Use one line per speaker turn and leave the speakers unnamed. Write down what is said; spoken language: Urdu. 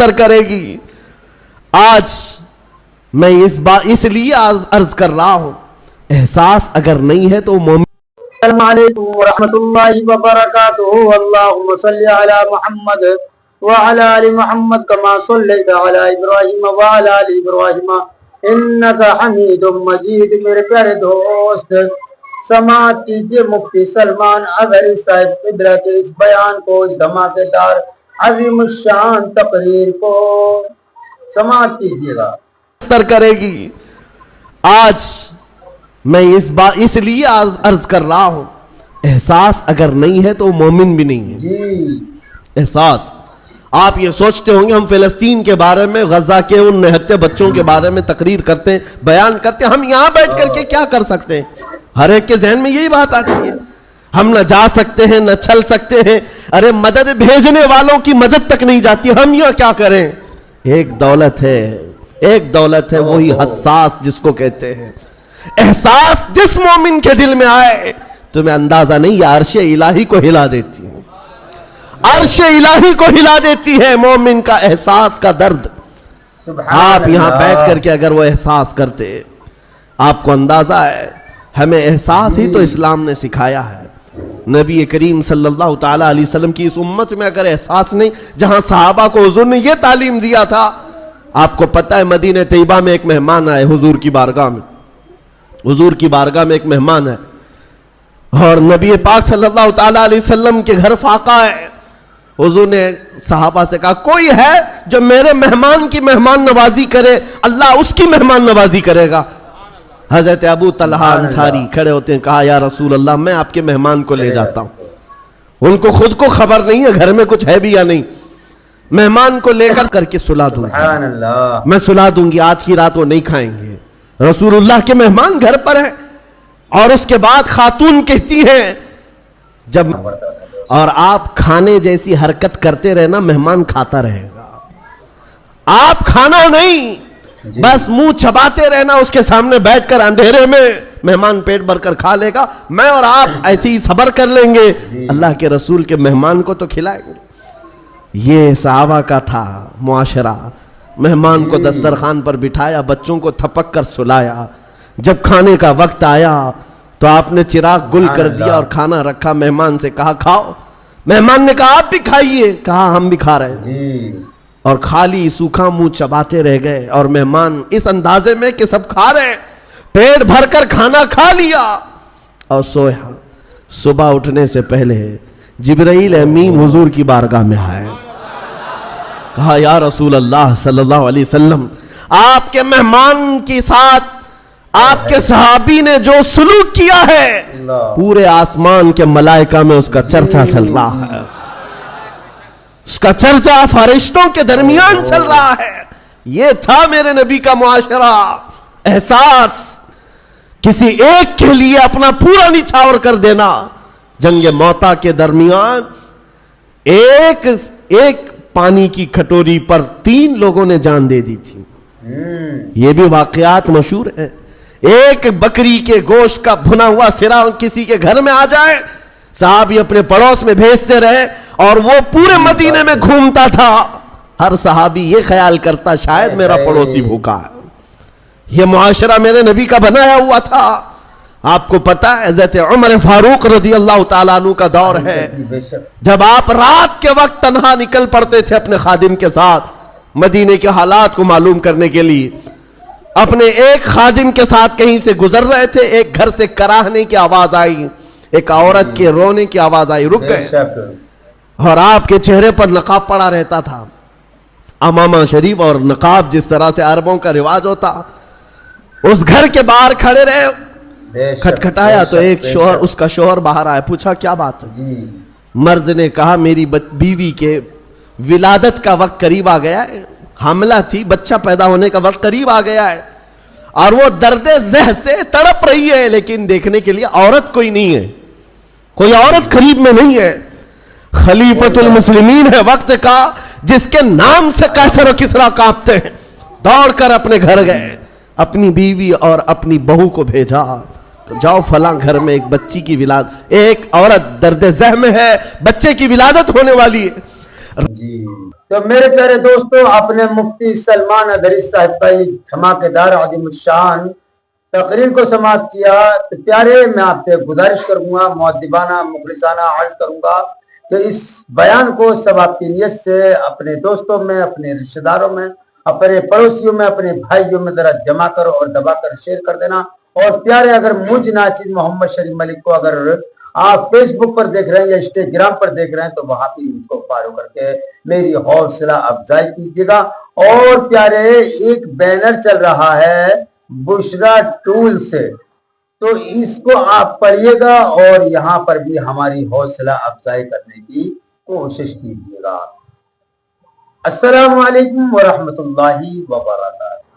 بستر کرے گی. آج میں اس لیے عرض کر رہا ہوں, احساس اگر نہیں ہے تو مومن.
السلام علیکم ورحمۃ اللہ وبرکاتہ. اللہم صلی علی محمد وعلی آل محمد کما صلیت علی ابراہیم وعلی آل ابراہیم انکا حمید مجید. میرے پیارے دوست, سماعت کیجئے مفتی سلمان اظہری صاحب قبلہ کے اس بیان کو, اس دھماکے دار عظیم الشان تقریر کو سماعت کیجئے گا.
بستر کرے گی. آج میں اس لیے عرض کر رہا ہوں, احساس اگر نہیں ہے تو مومن بھی نہیں ہے.
جی
احساس. آپ یہ سوچتے ہوں گے ہم فلسطین کے بارے میں, غزہ کے ان نہتے بچوں کے بارے میں تقریر کرتے ہیں, بیان کرتے ہیں, ہم یہاں بیٹھ کر کے کیا کر سکتے ہیں؟ ہر ایک کے ذہن میں یہی بات آتی ہے. ہم نہ جا سکتے ہیں نہ چل سکتے ہیں. ارے مدد بھیجنے والوں کی مدد تک نہیں جاتی, ہم یہاں کیا کریں؟ ایک دولت ہے, وہی حساس جس کو کہتے ہیں. احساس جس مومن کے دل میں آئے تمہیں اندازہ نہیں, یہ عرش الہی کو ہلا دیتی ہے. عرش الہی کو ہلا دیتی ہے مومن کا احساس کا درد. آپ یہاں بیٹھ کر کے اگر وہ احساس کرتے, آپ کو اندازہ ہے ہمیں احساس ہی تو اسلام نے سکھایا ہے. نبی کریم صلی اللہ تعالی علیہ وسلم کی اس امت میں اگر احساس نہیں, جہاں صحابہ کو حضور نے یہ تعلیم دیا تھا. آپ کو پتہ ہے مدینہ طیبہ میں ایک مہمان آئے حضور کی بارگاہ میں ایک مہمان ہے, اور نبی پاک صلی اللہ تعالی علیہ وسلم کے گھر فاقہ ہے. حضور نے صحابہ سے کہا کوئی ہے جو میرے مہمان کی مہمان نوازی کرے, اللہ اس کی مہمان نوازی کرے گا. حضرت ابو طلحہ انصاری کھڑے ہوتے ہیں, کہا یا رسول اللہ میں آپ کے مہمان کو لے جاتا ہوں. ان کو خود کو خبر نہیں ہے گھر میں کچھ ہے بھی یا نہیں. مہمان کو لے کر کے سلا دوں گی, میں سلا دوں گی, آج کی رات وہ نہیں کھائیں گے. رسول اللہ کے مہمان گھر پر ہیں, اور اس کے بعد خاتون کہتی ہیں جب, اور آپ کھانے جیسی حرکت کرتے رہنا, مہمان کھاتا رہے گا. آپ کھانا نہیں, بس منہ چباتے رہنا اس کے سامنے بیٹھ کر اندھیرے میں, مہمان پیٹ بھر کر کھا لے گا, میں اور آپ ایسے ہی صبر کر لیں گے, اللہ کے رسول کے مہمان کو تو کھلائیں گے. یہ صحابہ کا تھا معاشرہ. مہمان کو دسترخوان پر بٹھایا, بچوں کو تھپک کر سلایا. جب کھانے کا وقت آیا تو آپ نے چراغ گل کر دیا اور کھانا رکھا. مہمان سے کہا کھاؤ. مہمان نے کہا آپ بھی کھائیے, کہا ہم بھی کھا رہے ہیں. اور خالی سوکھا منہ چباتے رہ گئے, اور مہمان اس اندازے میں کہ سب کھا رہے ہیں, پیٹ بھر کر کھانا کھا لیا اور سویا. صبح اٹھنے سے پہلے جبرائیل امین حضور کی بارگاہ میں آئے, کہا یا رسول اللہ صلی اللہ علیہ وسلم, آپ کے مہمان کے ساتھ آپ کے صحابی نے جو سلوک کیا ہے, پورے آسمان کے ملائکہ میں اس کا چرچا چل رہا ہے. اس کا چرچا فرشتوں کے درمیان چل رہا ہے. یہ تھا میرے نبی کا معاشرہ. احساس, کسی ایک کے لیے اپنا پورا نچھاور کر دینا. جنگ موتا کے درمیان ایک پانی کی کھٹوری پر 3 لوگوں نے جان دے دی تھی. یہ بھی واقعات مشہور ہیں. ایک بکری کے گوشت کا بھنا ہوا سرا کسی کے گھر میں آ جائے, صحابی اپنے پڑوس میں بھیجتے رہے, اور وہ پورے مدینے میں گھومتا تھا. ہر صحابی یہ خیال کرتا شاید میرا پڑوسی بھوکا ہے. یہ معاشرہ میرے نبی کا بنایا ہوا تھا. آپ کو پتا ہے حضرت عمر فاروق رضی اللہ تعالیٰ عنہ کا دور ہے, جب آپ رات کے وقت تنہا نکل پڑتے تھے اپنے خادم کے ساتھ مدینے کے حالات کو معلوم کرنے کے لیے. اپنے ایک خادم کے ساتھ کہیں سے گزر رہے تھے, ایک گھر سے کراہنے کی آواز آئی, ایک عورت کے رونے کی آواز آئی. رک گئے, اور آپ کے چہرے پر نقاب پڑا رہتا تھا, امامہ شریف اور نقاب جس طرح سے عربوں کا رواج ہوتا. اس گھر کے باہر کھڑے رہے, کھٹکھٹایا تو ایک شوہر, اس کا شوہر باہر آیا. پوچھا کیا بات ہے؟ مرد نے کہا میری بیوی کے ولادت کا وقت قریب آ گیا ہے, حاملہ تھی, بچہ پیدا ہونے کا وقت قریب آ گیا ہے, اور وہ درد زہ سے تڑپ رہی ہے, لیکن دیکھنے کے لیے عورت کوئی نہیں ہے, کوئی عورت قریب میں نہیں ہے. خلیفۃ المسلمین ہے وقت کا, جس کے نام سے قیصر و کسریٰ کانپتے ہیں. دوڑ کر اپنے گھر گئے, اپنی بیوی اور اپنی بہو کو بھیجا, جاؤ فلاں گھر میں ایک بچی کی ولادت, ایک عورت درد زہ میں ہے, بچے کی ولادت ہونے والی ہے.
جی تو میرے پیارے دوستو، اپنے مفتی سلمان ادری صاحب کا یہ دھماکے دار عظیم الشان تقریر کو سماعت کیا، تو پیارے میں آپ سے گزارش کروں گا، مؤدبانہ مخلصانہ عرض کروں گا کہ اس بیان کو سب آپ کی نیت سے اپنے دوستوں میں، اپنے رشتہ داروں میں، اپنے پڑوسیوں میں، اپنے بھائیوں میں ذرا جمع کر اور دبا کر شیئر کر دینا۔ اور پیارے اگر مجھ ناچیز محمد شریف ملک کو اگر آپ فیس بک پر دیکھ رہے ہیں یا انسٹاگرام پر دیکھ رہے ہیں تو وہاں بھی اس کو فالو کر کے میری حوصلہ افزائی کیجیے گا۔ اور پیارے ایک بینر چل رہا ہے بشرا ٹول سے، تو اس کو آپ پڑھیے گا اور یہاں پر بھی ہماری حوصلہ افزائی کرنے کی کوشش کیجیے گا۔ السلام علیکم ورحمۃ اللہ وبرکاتہ۔